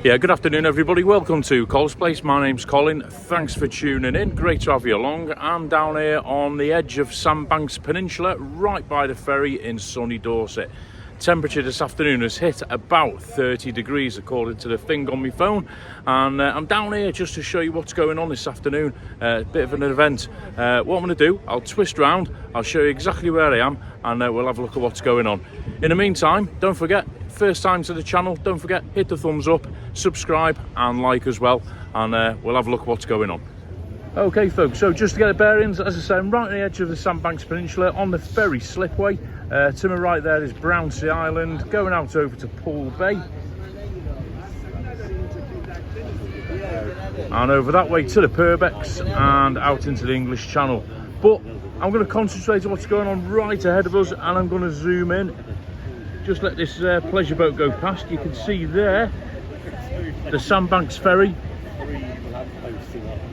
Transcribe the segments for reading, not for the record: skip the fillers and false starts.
Yeah, good afternoon everybody, welcome to Cole's Place. My name's Colin, thanks for tuning in, great to have you along. I'm down here on the edge of Sandbanks Peninsula, right by the ferry in sunny Dorset. Temperature this afternoon has hit about 30 degrees according to the thing on my phone, and I'm down here just to show you what's going on this afternoon. A bit of an event. What I'm going to do, I'll twist round, I'll show you exactly where I am, and we'll have a look at what's going on. In the meantime, don't forget, first time to the channel, don't forget, hit the thumbs up, subscribe and like as well, and we'll have a look at what's going on. Okay folks, so just to get the bearings, as I say, I'm right on the edge of the Sandbanks Peninsula on the ferry slipway. To my right there is Brownsea Island, going out over to Poole Bay. And over that way to the Purbex and out into the English Channel. But I'm going to concentrate on what's going on right ahead of us, and I'm going to zoom in. Just let this pleasure boat go past. You can see there the Sandbanks ferry,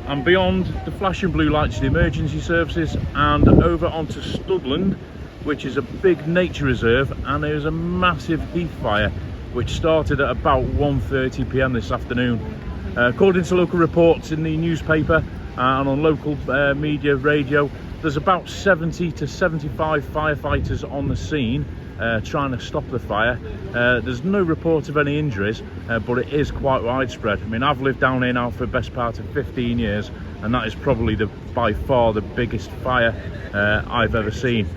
and beyond the flashing blue lights, the emergency services, and over onto Studland, which is a big nature reserve, and there's a massive heath fire which started at about 1:30 p.m. this afternoon. According to local reports in the newspaper and on local media radio, there's about 70 to 75 firefighters on the scene trying to stop the fire. There's no report of any injuries, but it is quite widespread. I mean, I've lived down here now for the best part of 15 years, and that is probably by far the biggest fire I've ever seen.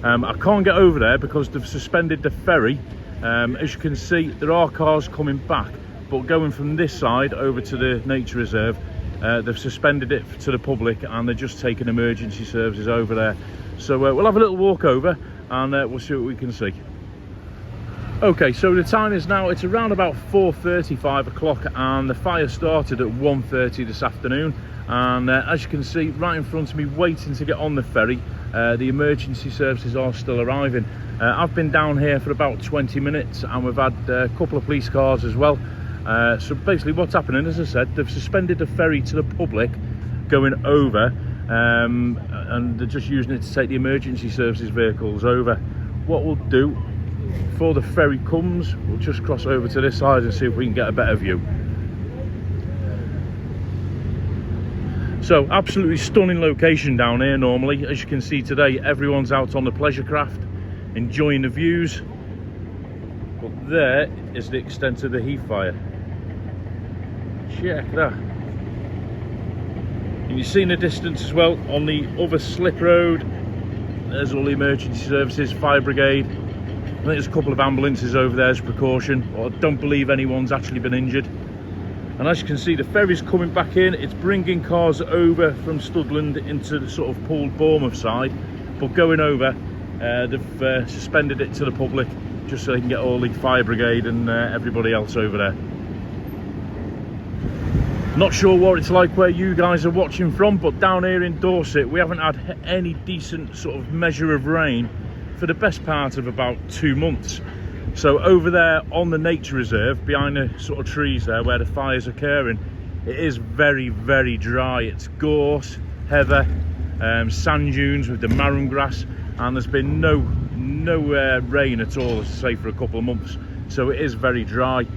I can't get over there because they've suspended the ferry. As you can see, there are cars coming back, but going from this side over to the nature reserve, they've suspended it to the public, and they're just taking emergency services over there. So we'll have a little walk over, and we'll see what we can see. Okay, so the time is now, it's around about 4:30, 5 o'clock, and the fire started at 1:30 this afternoon. And as you can see right in front of me, waiting to get on the ferry, the emergency services are still arriving. I've been down here for about 20 minutes, and we've had a couple of police cars as well. So basically what's happening, as I said, they've suspended the ferry to the public going over, and they're just using it to take the emergency services vehicles over. What we'll do, before the ferry comes, we'll just cross over to this side and see if we can get a better view. So absolutely stunning location down here normally. As you can see today, everyone's out on the pleasure craft enjoying the views, but there is the extent of the heath fire. Check that. And you see in the distance as well, on the other slip road, there's all the emergency services, fire brigade. I think there's a couple of ambulances over there as a precaution, but I don't believe anyone's actually been injured. And as you can see, the ferry's coming back in. It's bringing cars over from Studland into the sort of Poole Bournemouth side, but going over, they've suspended it to the public just so they can get all the fire brigade and everybody else over there. Not sure what it's like where you guys are watching from, but down here in Dorset, we haven't had any decent sort of measure of rain for the best part of about 2 months. So over there on the nature reserve, behind the sort of trees there where the fire's occurring, it is very, very dry. It's gorse, heather, sand dunes with the marram grass, and there's been no rain at all, as I say, for a couple of months. So it is very dry.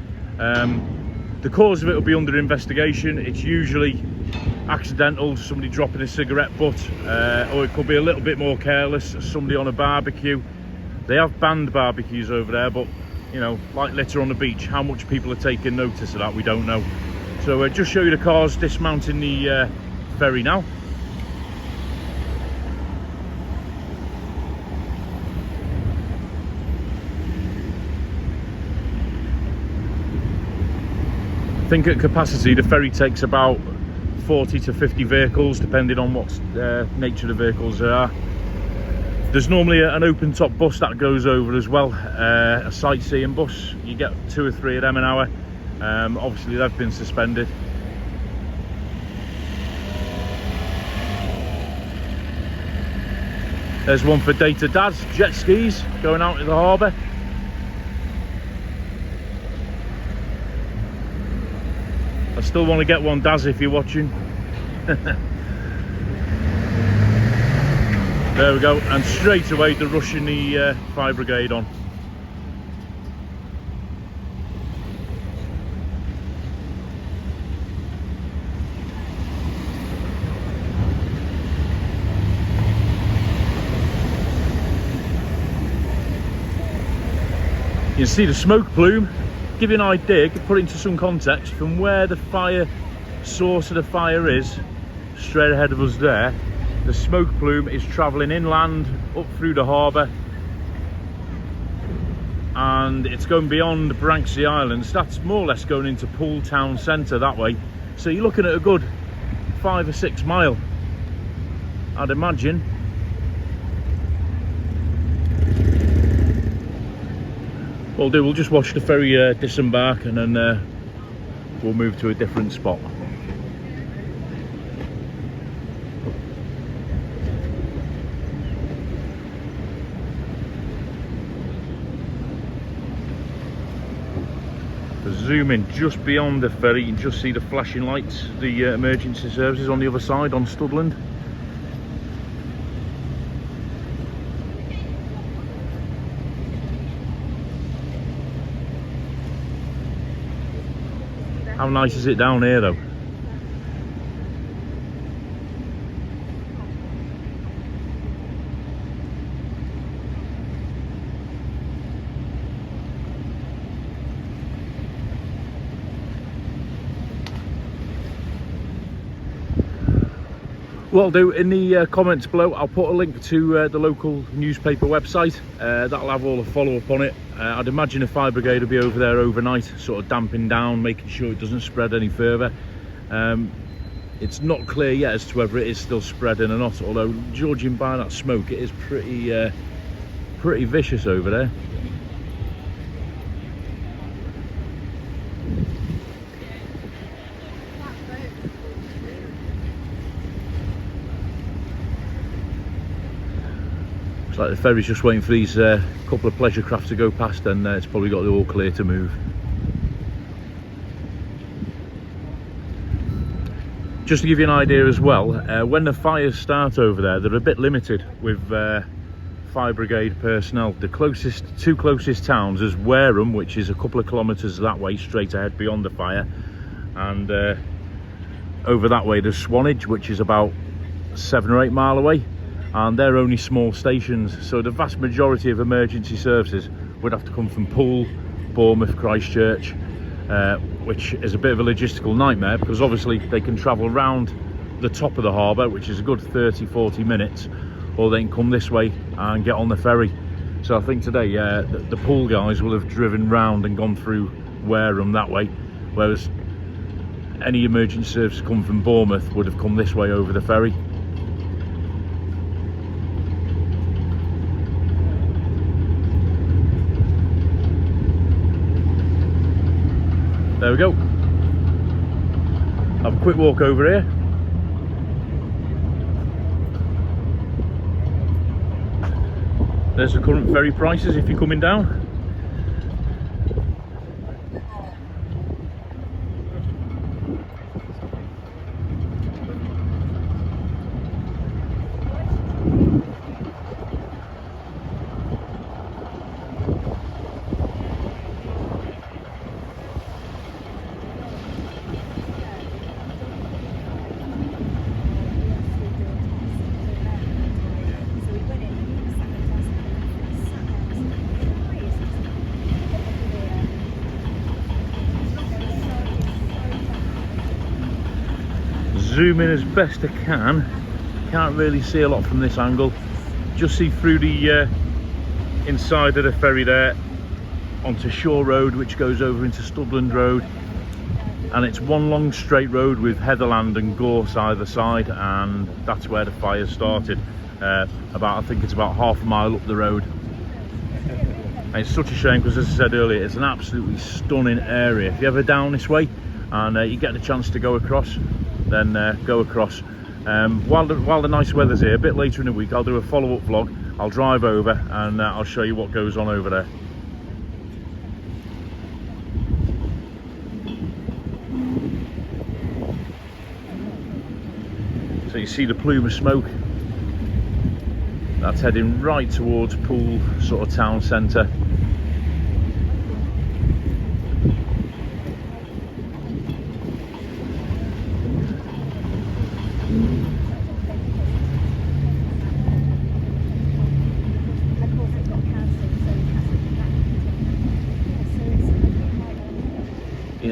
The cause of it will be under investigation. It's usually accidental, somebody dropping a cigarette butt, or it could be a little bit more careless, somebody on a barbecue. They have banned barbecues over there, but you know, like litter on the beach, how much people are taking notice of that, we don't know. So just show you the cars dismounting the ferry now. I think at capacity the ferry takes about 40 to 50 vehicles, depending on what nature of the vehicles there are. There's normally an open top bus that goes over as well, a sightseeing bus. You get 2 or 3 of them an hour. Obviously they've been suspended. There's one for Data Dads, jet skis going out to the harbour. I still want to get one, Daz, if you're watching. There we go, and straight away they're rushing the fire brigade on. can see the smoke plume. Give you an idea, put it into some context, from where the fire source of the fire is, straight ahead of us there, the smoke plume is travelling inland up through the harbour, and it's going beyond Branksea Islands. That's more or less going into Poole town centre that way, so you're looking at a good 5 or 6 mile, I'd imagine. We'll just watch the ferry disembark, and then we'll move to a different spot. Zoom in just beyond the ferry, you can just see the flashing lights, the emergency services on the other side on Studland. How nice is it down here though? What I'll do in the comments below, I'll put a link to the local newspaper website. That'll have all the follow-up on it. I'd imagine a fire brigade will be over there overnight, sort of damping down, making sure it doesn't spread any further. It's not clear yet as to whether it is still spreading or not, although judging by that smoke, it is pretty vicious over there. Like the ferry's just waiting for these couple of pleasure craft to go past, and it's probably got the all clear to move. Just to give you an idea as well, when the fires start over there, they're a bit limited with fire brigade personnel. The two closest towns is Wareham, which is a couple of kilometres that way straight ahead beyond the fire, and over that way there's Swanage, which is about 7 or 8 mile away. And they're only small stations, so the vast majority of emergency services would have to come from Poole, Bournemouth, Christchurch, which is a bit of a logistical nightmare, because obviously they can travel round the top of the harbour, which is a good 30-40 minutes, or they can come this way and get on the ferry. So I think today the Poole guys will have driven round and gone through Wareham that way, whereas any emergency service come from Bournemouth would have come this way over the ferry. There we go. Have a quick walk over here. There's the current ferry prices if you're coming down. Zoom in as best I can. Can't really see a lot from this angle. Just see through the inside of the ferry there onto Shore Road, which goes over into Studland Road, and it's one long straight road with heatherland and gorse either side, and that's where the fire started. I think it's about half a mile up the road. And it's such a shame, because as I said earlier, it's an absolutely stunning area. If you're ever down this way and you get the chance to go across, then go across. While the nice weather's here, a bit later in the week, I'll do a follow-up vlog. I'll drive over and I'll show you what goes on over there. So you see the plume of smoke. That's heading right towards Poole, sort of town centre.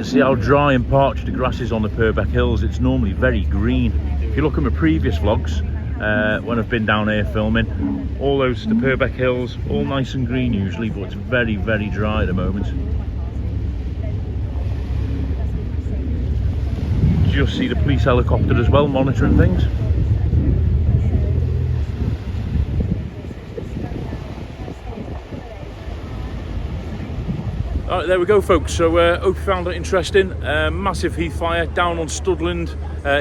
see how dry and parched the grass is on the Purbeck Hills. It's normally very green. If you look at my previous vlogs, when I've been down here filming, all those, the Purbeck Hills, all nice and green usually, but it's very, very dry at the moment. Just see the police helicopter as well, monitoring things. Alright, there we go folks, so hope you found it interesting. Massive heath fire down on Studland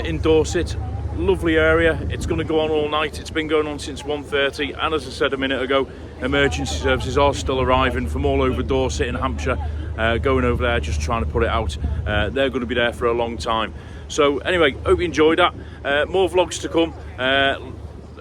in Dorset. Lovely area. It's going to go on all night. It's been going on since 1:30, and as I said a minute ago, emergency services are still arriving from all over Dorset and Hampshire, going over there just trying to put it out. They're going to be there for a long time. So anyway, hope you enjoyed that. More vlogs to come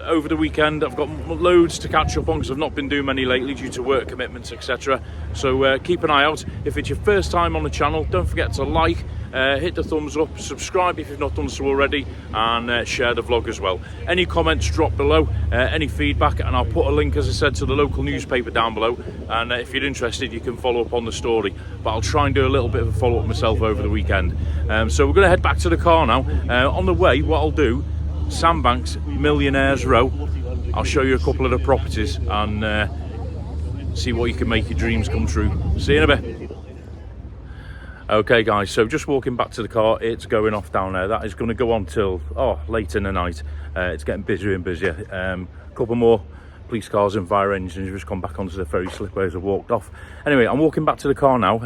over the weekend. I've got loads to catch up on because I've not been doing many lately due to work commitments, etc. So keep an eye out. If it's your first time on the channel, don't forget to like, hit the thumbs up, subscribe if you've not done so already, and share the vlog as well. Any comments, drop below, any feedback, and I'll put a link, as I said, to the local newspaper down below, and if you're interested you can follow up on the story, but I'll try and do a little bit of a follow-up myself over the weekend. So we're going to head back to the car now. On the way, what I'll do, Sandbanks, Millionaires Row, I'll show you a couple of the properties and see what you can make your dreams come true. See you in a bit. Okay guys, so just walking back to the car, it's going off down there. That is going to go on till late in the night. It's getting busier and busier. A couple more police cars and fire engines have just come back onto the ferry slipway as I walked off. Anyway, I'm walking back to the car now.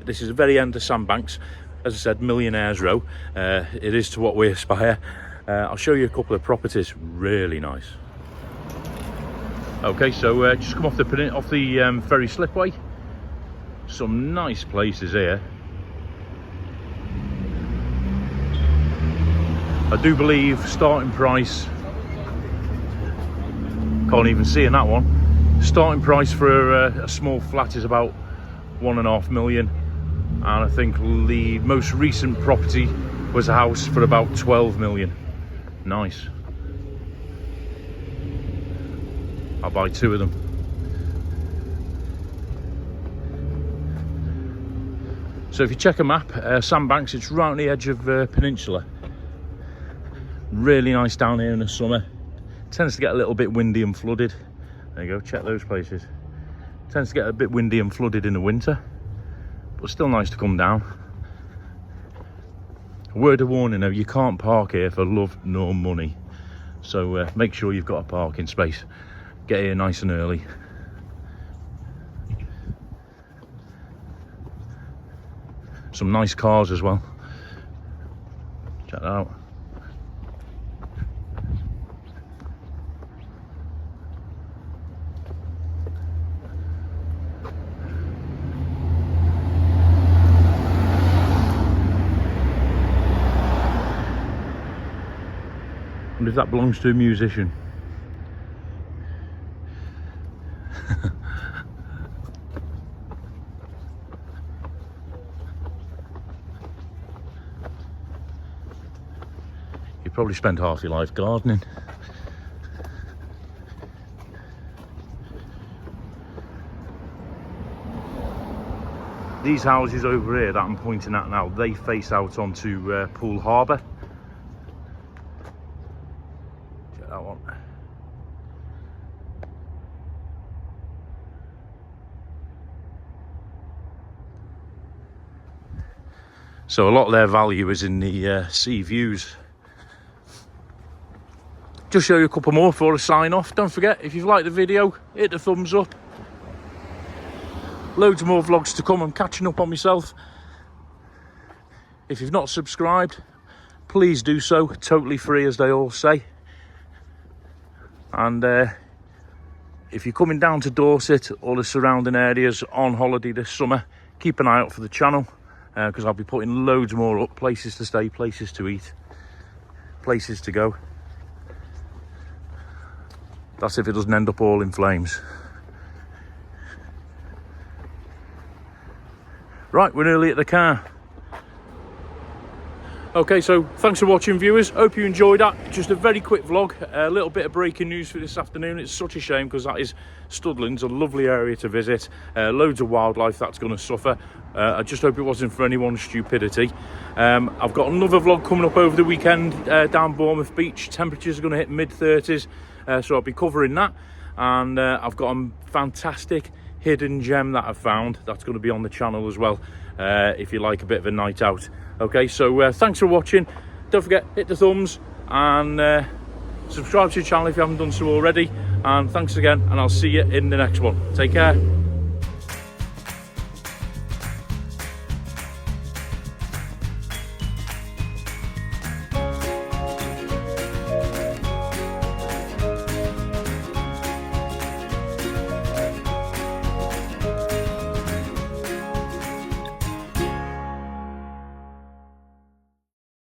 This is the very end of Sandbanks. As I said, Millionaires Row. It is to what we aspire. I'll show you a couple of properties, really nice. Okay, so just come off the ferry slipway. Some nice places here. I do believe starting price, can't even see in that one, starting price for a small flat is about 1.5 million, and I think the most recent property was a house for about 12 million. Nice. I'll buy 2 of them. So if you check a map, Sandbanks, it's right on the edge of Peninsula. Really nice down here in the summer. Tends to get a little bit windy and flooded. There you go, check those places. Tends to get a bit windy and flooded in the winter, but still nice to come down. Word of warning though, you can't park here for love nor money, so make sure you've got a parking space. Get here nice and early. Some nice cars as well. Check that out. And if that belongs to a musician. You probably spent half your life gardening. These houses over here that I'm pointing at now, they face out onto Poole Harbour. Check that one. So a lot of their value is in the sea views. Just show you a couple more before I sign off. Don't forget, if you've liked the video, hit the thumbs up. Loads more vlogs to come. I'm catching up on myself. If you've not subscribed, please do so. Totally free, as they all say. And if you're coming down to Dorset or the surrounding areas on holiday this summer, keep an eye out for the channel, because I'll be putting loads more up. Places to stay, places to eat, places to go. That's if it doesn't end up all in flames. Right, we're nearly at the car. Okay, so thanks for watching, viewers. Hope you enjoyed that. Just a very quick vlog, a little bit of breaking news for this afternoon. It's such a shame because that is Studland's a lovely area to visit. Loads of wildlife that's going to suffer. I just hope it wasn't for anyone's stupidity. I've got another vlog coming up over the weekend down Bournemouth Beach. Temperatures are going to hit mid-30s, so I'll be covering that. And I've got a fantastic hidden gem that I've found that's going to be on the channel as well, if you like a bit of a night out. Okay, so thanks for watching. Don't forget, hit the thumbs and subscribe to the channel if you haven't done so already. And thanks again, and I'll see you in the next one. Take care.